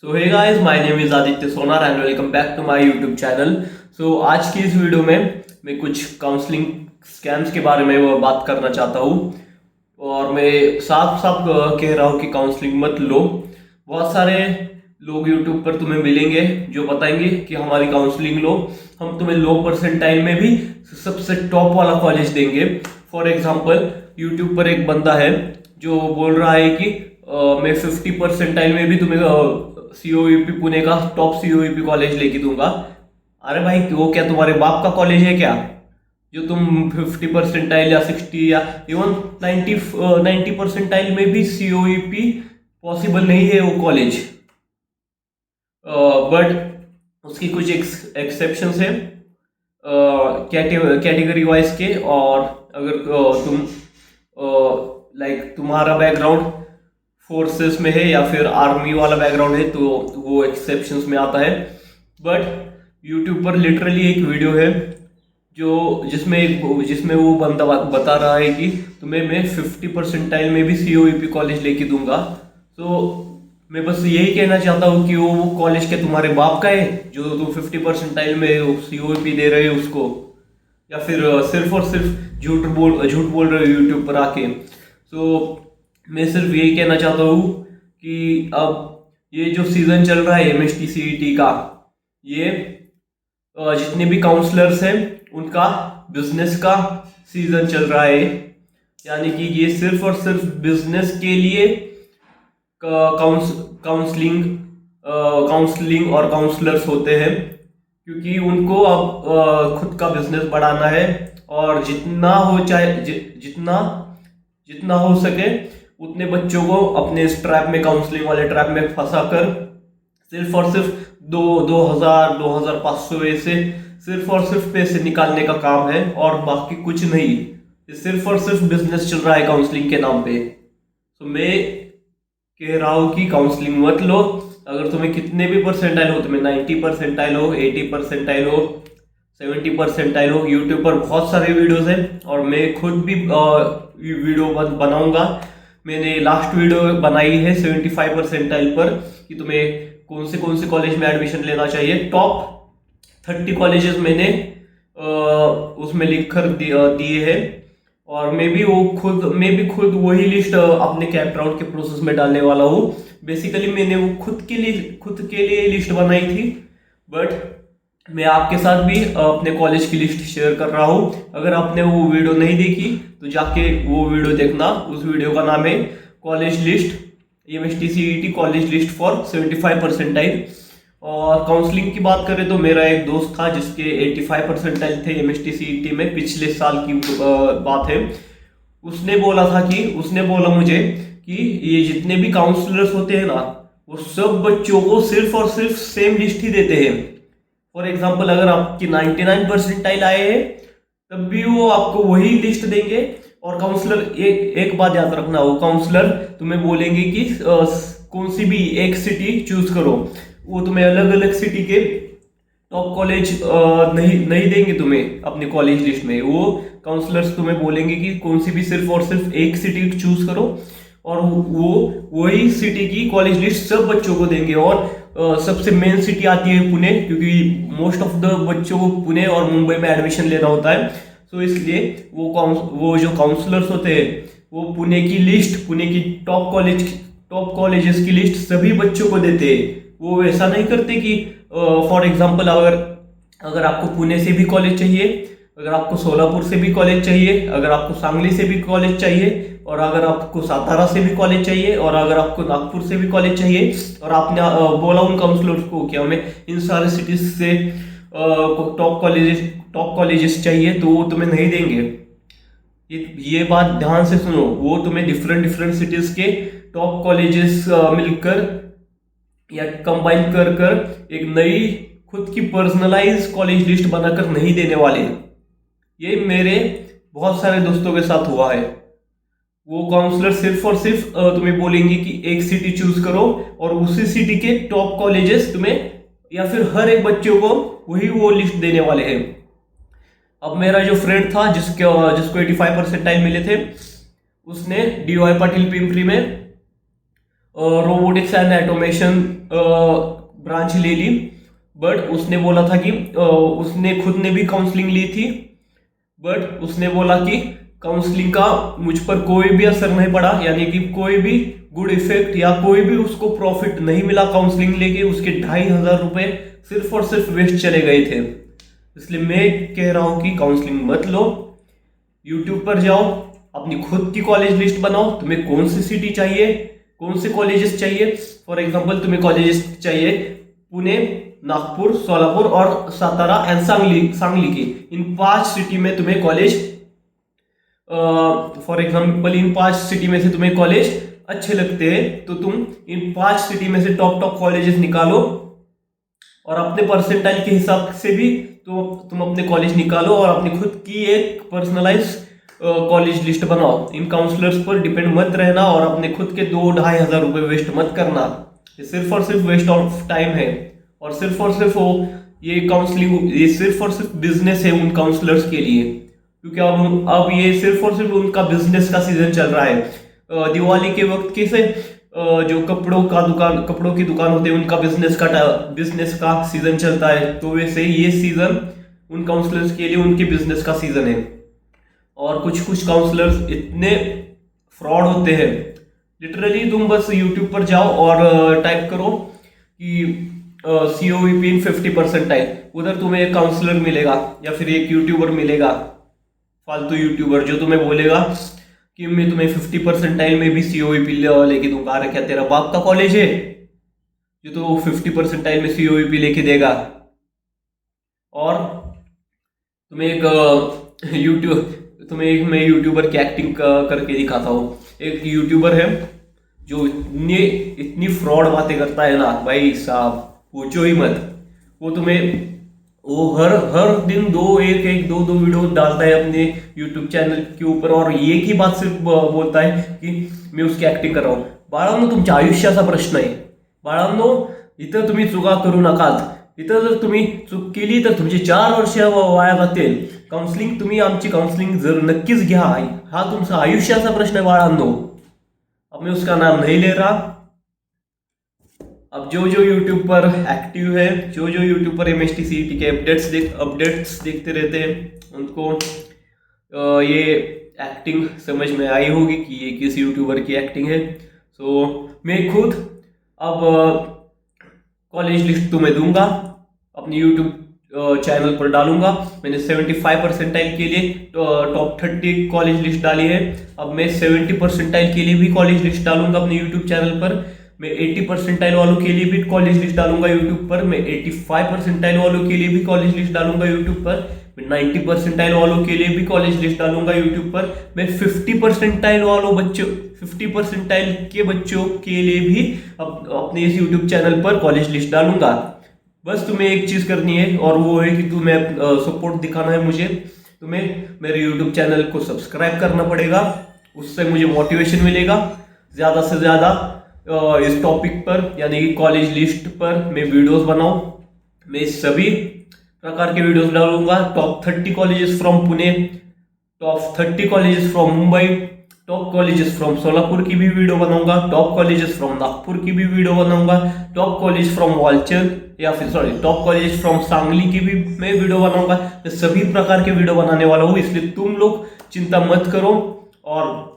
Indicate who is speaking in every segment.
Speaker 1: So hey guys, my name is Aditya Sonar and welcome back to my YouTube channel. So आज की इस video में मैं कुछ काउंसलिंग स्कैम्स के बारे में वो बात करना चाहता हूँ। और मैं साफ साफ कह रहा हूँ कि काउंसलिंग मत लो। बहुत सारे लोग यूट्यूब पर तुम्हें मिलेंगे जो बताएंगे कि हमारी काउंसलिंग लो, हम तुम्हें लो परसेंटाइल में भी सबसे टॉप वाला कॉलेज देंगे। फॉर एग्जाम्पल, यूट्यूब पर एक बंदा है जो बोल रहा है कि मैं 50 परसेंटाइल में भी तुम्हें सीओईपी पुणे का टॉप सीओईपी कॉलेज लेके दूंगा। अरे भाई, वो क्या तुम्हारे बाप का कॉलेज है क्या जो तुम 50 परसेंटाइल या 60 या इवन 90 परसेंटाइल में भी सीओईपी पॉसिबल नहीं है वो कॉलेज। बट उसकी कुछ एक्सेप्शंस है कैटेगरी वाइज के। और अगर तुम लाइक तुम्हारा बैकग्राउंड फोर्सेस में है या फिर आर्मी वाला बैकग्राउंड है तो वो एक्सेप्शंस में आता है। बट यूट्यूब पर लिटरली एक वीडियो है जो जिसमें वो बंदा बता रहा है कि तुम्हें मैं 50 परसेंटाइल में भी सीओईपी कॉलेज लेके दूंगा। तो मैं बस यही कहना चाहता हूँ कि वो कॉलेज के तुम्हारे बाप का है जो तुम 50 परसेंटाइल में सीओईपी दे रहे हो उसको, या फिर सिर्फ और सिर्फ झूठ बोल रहे हो यूट्यूब पर आके। सो मैं सिर्फ यही कहना चाहता हूँ कि अब ये जो सीजन चल रहा है एमएसटी सीईटी का, ये जितने भी काउंसलर्स हैं उनका बिजनेस का सीजन चल रहा है। यानी कि ये सिर्फ और सिर्फ बिजनेस के लिए काउंसलिंग और काउंसलर्स होते हैं, क्योंकि उनको अब खुद का बिजनेस बढ़ाना है। और जितना हो चाहे जितना जितना हो सके उतने बच्चों को अपने इस ट्रैप में, काउंसलिंग वाले ट्रैप में फंसा कर सिर्फ और सिर्फ 2,000 2,500 ऐसे सिर्फ और सिर्फ पैसे निकालने का काम है और बाकी कुछ नहीं। ये सिर्फ और सिर्फ बिजनेस चल रहा है काउंसलिंग के नाम पे। तो मैं कह रहा हूँ कि काउंसलिंग मत लो। अगर तुम्हें कितने भी परसेंटाइल हो, तुम्हें 90 परसेंटाइल हो, 80 परसेंटाइल हो, 70 परसेंटाइल हो, यूट्यूब पर बहुत सारे वीडियोस हैं और मैं खुद भी वीडियो बनाऊंगा। मैंने लास्ट वीडियो बनाई है 75 परसेंटाइल पर कि तुम्हें कौन से कॉलेज में एडमिशन लेना चाहिए। टॉप 30 कॉलेजेस मैंने उसमें लिख कर दिए हैं। और मैं भी खुद वही लिस्ट अपने कैप राउंड के प्रोसेस में डालने वाला हूँ। बेसिकली मैंने वो खुद के लिए लिस्ट बनाई थी, बट मैं आपके साथ भी अपने कॉलेज की लिस्ट शेयर कर रहा हूँ। अगर आपने वो वीडियो नहीं देखी तो जाके वो वीडियो देखना। उस वीडियो का नाम है college list, MST CET college list for 75 percentile. और काउंसलिंग की बात करें तो मेरा एक दोस्त था जिसके 85 परसेंटाइल थे एमएसटी सीईटी में, पिछले साल की बात है। उसने बोला मुझे कि ये जितने भी काउंसलर्स होते हैं ना, वो सब बच्चों को सिर्फ और सिर्फ सेम लिस्ट ही देते हैं। फॉर एग्जाम्पल, अगर आपकी 99 परसेंटाइल आए हैं तब भी वो आपको वही लिस्ट देंगे। और काउंसलर एक बात याद रखना, वो काउंसलर तुम्हें बोलेंगे कि कौन सी भी एक सिटी चूज करो। वो तुम्हें अलग अलग सिटी के टॉप कॉलेज नहीं देंगे तुम्हें अपनी कॉलेज लिस्ट में। वो काउंसलर्स तुम्हें बोलेंगे कि कौन सी भी सिर्फ और सिर्फ एक सिटी चूज करो और वो वही सिटी की कॉलेज लिस्ट सब बच्चों को देंगे। और सबसे मेन सिटी आती है पुणे, क्योंकि मोस्ट ऑफ द बच्चों को पुणे और मुंबई में एडमिशन लेना होता है। तो इसलिए वो जो काउंसलर्स होते हैं वो पुणे की टॉप कॉलेजेस की लिस्ट सभी बच्चों को देते हैं। वो ऐसा नहीं करते कि फॉर एग्जांपल, अगर आपको पुणे से भी कॉलेज चाहिए, अगर आपको सोलापुर से भी कॉलेज चाहिए, अगर आपको सांगली से भी कॉलेज चाहिए, और अगर आपको सातारा से भी कॉलेज चाहिए, और अगर आपको नागपुर से भी कॉलेज चाहिए, और आपने बोला उन काउंसलर्स को कि हमें इन सारे सिटीज से टॉप कॉलेजेस चाहिए, तो वो तुम्हें नहीं देंगे। ये बात ध्यान से सुनो। वो तुम्हें डिफरेंट सिटीज के टॉप कॉलेजेस मिलकर या कंबाइन कर एक नई खुद की पर्सनलाइज कॉलेज लिस्ट बनाकर नहीं देने वाले। ये मेरे बहुत सारे दोस्तों के साथ हुआ है। वो काउंसलर सिर्फ और सिर्फ तुम्हें बोलेंगे कि एक सिटी चूज करो और उसी सिटी के टॉप कॉलेजेस तुम्हें, या फिर हर एक बच्चों को वो लिस्ट देने वाले हैं। अब मेरा जो फ्रेंड था जिसको 85 परसेंटाइल मिले थे, उसने डीवाई पाटिल पिंपरी में रोबोटिक्स एंड ऑटोमेशन ब्रांच ले ली, बट उसने बोला था कि उसने खुद ने भी काउंसलिंग ली थी, बट उसने बोला कि काउंसलिंग का मुझ पर कोई भी असर नहीं पड़ा, यानी कि कोई भी गुड इफेक्ट या कोई भी उसको प्रॉफिट नहीं मिला काउंसलिंग लेके। उसके 2,500 रुपए सिर्फ और सिर्फ वेस्ट चले गए थे। इसलिए मैं कह रहा हूं कि काउंसलिंग मत लो, यूट्यूब पर जाओ, अपनी खुद की कॉलेज लिस्ट बनाओ, तुम्हें कौन सी सिटी चाहिए, कौन से कॉलेजेस चाहिए। फॉर एग्जांपल तुम्हें कॉलेजेस चाहिए पुणे, नागपुर, सोलापुर और सातारा एंड सांगली की, इन 5 सिटी में तुम्हें college, for example in 5 city में से तुम्हें कॉलेज अच्छे लगते हैं, तो तुम इन 5 सिटी में से टॉप टॉप कॉलेजेस निकालो और अपने परसेंटाइल के हिसाब से भी तो तुम अपने कॉलेज निकालो और अपनी खुद की एक पर्सनलाइज कॉलेज लिस्ट बनाओ। इन काउंसलर्स पर डिपेंड मत रहना और अपने खुद के 2-2,500 रुपए वेस्ट मत करना। ये सिर्फ और सिर्फ वेस्ट ऑफ टाइम है और सिर्फ और सिर्फ ये काउंसलिंग, ये सिर्फ और सिर्फ बिजनेस है उन काउंसलर्स के लिए, क्योंकि अब ये सिर्फ और सिर्फ उनका बिजनेस का सीजन चल रहा है। दिवाली के वक्त कैसे जो कपड़ों की दुकान होते हैं उनका बिजनेस का सीजन चलता है, तो वैसे ये सीजन उन काउंसलर्स के लिए उनके बिजनेस का सीजन है। और कुछ काउंसलर्स इतने फ्रॉड होते हैं, लिटरली तुम बस यूट्यूब पर जाओ और टाइप करो कि COEP इन 50 परसेंटाइल, उधर तुम्हें एक काउंसलर मिलेगा या फिर एक यूट्यूबर मिलेगा, फालतू यूट्यूबर, जो तुम्हें बोलेगा कि मैं तुम्हें 50 परसेंटाइल में भी COEP लेके दूंगा। अरे क्या तेरा बाप का कॉलेज है जो तो 50 परसेंटाइल में COEP लेके देगा। और तुम्हें एक मैं यूट्यूबर की एक्टिंग करके दिखाता हूँ। एक यूट्यूबर है जो इतनी फ्रॉड बातें करता है ना भाई साहब, पूछो ही मत। वो हर दिन दो वीडियो डालता है अपने यूट्यूब चॅनल के ऊपर और एक ही बात सिर्फ बोलता है की मी उसकी ऍक्टिंग कर रहा हूँ। बाळांनो, तुमच्या आयुष्याचा प्रश्न आहे बाळांनो, इथं तुम्ही चुका करू नकात। इथं जर तुम्ही चूक केली तर तुमचे 4 वर्ष वाया जातील। काउन्सिलिंग, तुम्ही आमची काउन्सिलिंग जर नक्कीच घ्या, हा तुमचा आयुष्याचा प्रश्न आहे बाळांनो। अब मैं उसका नाम नहीं ले रहा। अब जो यूट्यूब पर एक्टिव है, जो यूट्यूब पर MST CET के अपडेट्स देखते रहते हैं, उनको ये एक्टिंग समझ में आई होगी कि ये किस यूट्यूबर की एक्टिंग है। सो मैं खुद अब कॉलेज लिस्ट तुम्हें दूंगा, अपनी यूट्यूब चैनल पर डालूंगा। मैंने 75 परसेंटाइल के लिए टॉप 30 कॉलेज लिस्ट डाली है। अब मैं 70 परसेंटाइल के लिए भी कॉलेज लिस्ट डालूंगा अपने यूट्यूब चैनल पर। मैं 80 परसेंटाइल वालों के लिए भी कॉलेज लिस्ट डालूंगा यूट्यूब पर। मैं 85 परसेंटाइल वालों के लिए भी कॉलेज लिस्ट डालूंगा यूट्यूब पर। मैं 90 परसेंटाइल वालों के लिए भी कॉलेज लिस्ट डालूंगा यूट्यूब पर। मैं 50 परसेंटाइल के बच्चों के लिए भी अपने इस यूट्यूब चैनल पर कॉलेज लिस्ट डालूंगा। बस तुम्हें एक चीज करनी है और वो है कि तुम्हें सपोर्ट दिखाना है मुझे। तुम्हें मेरे यूट्यूब चैनल को सब्सक्राइब करना पड़ेगा, उससे मुझे मोटिवेशन मिलेगा। ज्यादा से ज्यादा इस टॉपिक पर यानी कि कॉलेज लिस्ट पर मैं वीडियोस बनाऊं। मैं सभी प्रकार के वीडियोस डालूंगा। Top 30 colleges from Pune, top 30 colleges from Mumbai, top colleges from Solapur की भी वीडियो बनाऊंगा, टॉप कॉलेजेस फ्रॉम नागपुर की भी वीडियो बनाऊंगा, top college from Walchand top college from Sangli की भी मैं वीडियो बनाऊंगा। मैं सभी प्रकार के वीडियो बनाने वाला हूँ, इसलिए तुम लोग चिंता मत करो। और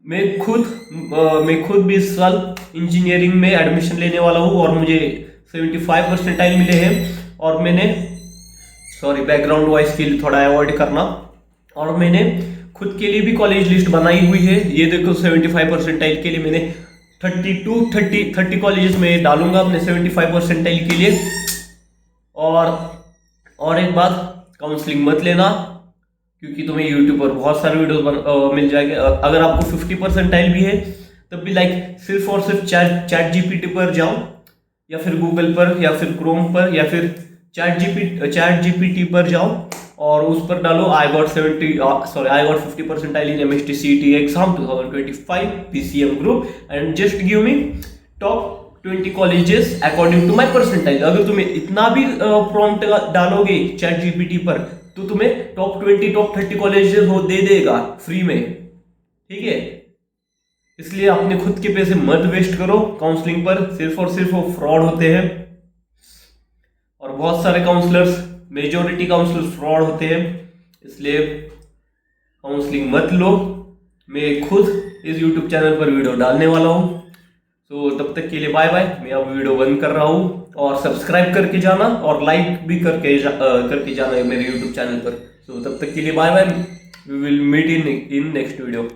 Speaker 1: मैं खुद भी इस साल इंजीनियरिंग में एडमिशन लेने वाला हूँ और मुझे 75 परसेंटाइल मिले हैं। और मैंने बैकग्राउंड वॉइस के लिए थोड़ा अवॉइड करना। और मैंने खुद के लिए भी कॉलेज लिस्ट बनाई हुई है। ये देखो 75 परसेंटाइल के लिए मैंने 30 कॉलेजेस में डालूंगा अपने 75 परसेंटाइल के लिए। और एक बात, काउंसलिंग मत लेना, क्योंकि तुम्हें यूट्यूब पर बहुत सारे वीडियोस मिल जाएंगे। अगर आपको 50 परसेंटाइल भी है तब भी सिर्फ और सिर्फ चैट GPT पर जाओ या फिर गूगल पर या फिर क्रोम पर या फिर चैट GPT पर जाओ और उस पर डालो I got 50 percentile in MST CET exam 2025 PCM group and just give me top 20 colleges according to my percentile. अगर तुम्हें इतना भी प्रॉम्प्ट डालोगे चैट GPT पर तो तुम्हें टॉप 20 टॉप 30 कॉलेजेस दे देगा फ्री में, ठीक है। इसलिए अपने खुद के पैसे मत वेस्ट करो काउंसलिंग पर, सिर्फ और सिर्फ वो फ्रॉड होते हैं। और बहुत सारे काउंसलर्स, मेजॉरिटी काउंसलर्स फ्रॉड होते हैं, इसलिए काउंसलिंग मत लो। मैं खुद इस यूट्यूब चैनल पर वीडियो डालने वाला हूँ। तो तब तक के लिए बाय बाय। मैं अब वीडियो बंद कर रहा हूँ, और सब्सक्राइब करके जाना और लाइक भी करके जाना है मेरे यूट्यूब चैनल पर। तो तब तक के लिए bye bye. We will meet in next video.